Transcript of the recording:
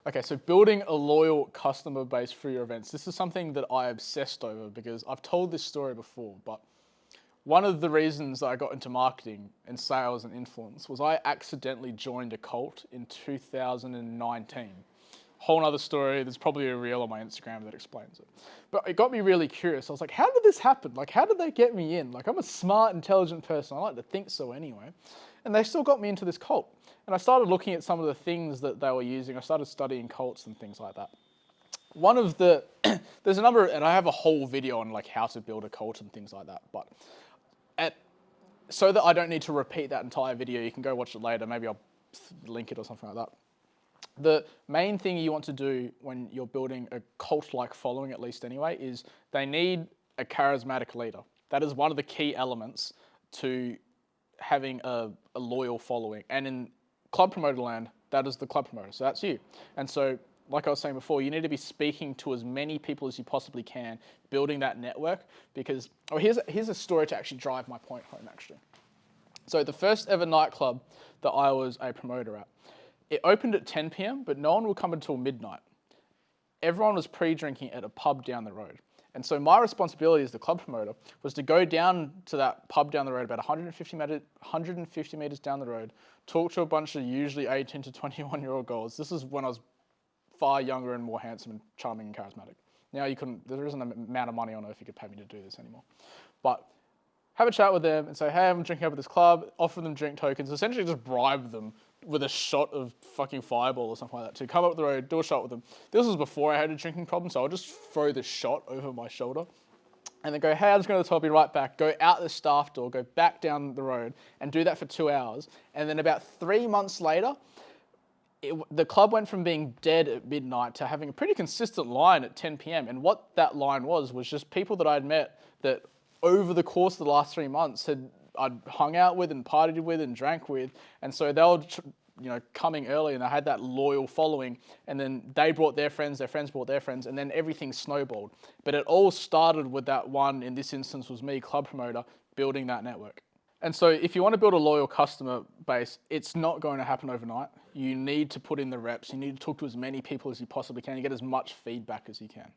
Okay, so building a loyal customer base for your events. This is something that I obsessed over because I've told this story before, but one of the reasons that I got into marketing and sales and influence was I accidentally joined a cult in 2019. Whole nother story. There's probably a reel on my Instagram that explains it. But it got me really curious. I was like, how did this happen? Like, how did they get me in? Like, I'm a smart, intelligent person. I like to think so anyway. And they still got me into this cult. And I started looking at some of the things that they were using. I started studying cults and things like that. One of the, there's a number, and I have a whole video on like how to build a cult and things like that. But so that I don't need to repeat that entire video, you can go watch it later. Maybe I'll link it or something like that. The main thing you want to do when you're building a cult-like following, at least anyway, is they need a charismatic leader. That is one of the key elements to having a loyal following. And in club promoter land, that is the club promoter. So that's you. And so, like I was saying before, you need to be speaking to as many people as you possibly can, building that network. Because, here's a story to actually drive my point home, actually. So the first ever nightclub that I was a promoter at, it opened at 10 p.m, but no one would come until midnight. Everyone was pre-drinking at a pub down the road. And so my responsibility as the club promoter was to go down to that pub down the road, about 150 meters down the road, talk to a bunch of usually 18 to 21-year-old girls. This is when I was far younger and more handsome and charming and charismatic. Now there isn't an amount of money on earth you could pay me to do this anymore. But have a chat with them and say, hey, I'm drinking up at this club, offer them drink tokens, essentially just bribe them with a shot of fucking Fireball or something like that to come up the road, do a shot with them. This was before I had a drinking problem, so I'll just throw the shot over my shoulder and then go, hey, I'm just going to the top, be right back, go out the staff door, go back down the road and do that for 2 hours. And then about 3 months later, the club went from being dead at midnight to having a pretty consistent line at 10 p.m. And what that line was just people that I'd met that over the course of the last 3 months I'd hung out with and partied with and drank with. And so they were coming early and they had that loyal following, and then they brought their friends brought their friends, and then everything snowballed. But it all started with that one, in this instance was me, club promoter, building that network. And so if you want to build a loyal customer base, it's not going to happen overnight. You need to put in the reps. You need to talk to as many people as you possibly can. You get as much feedback as you can.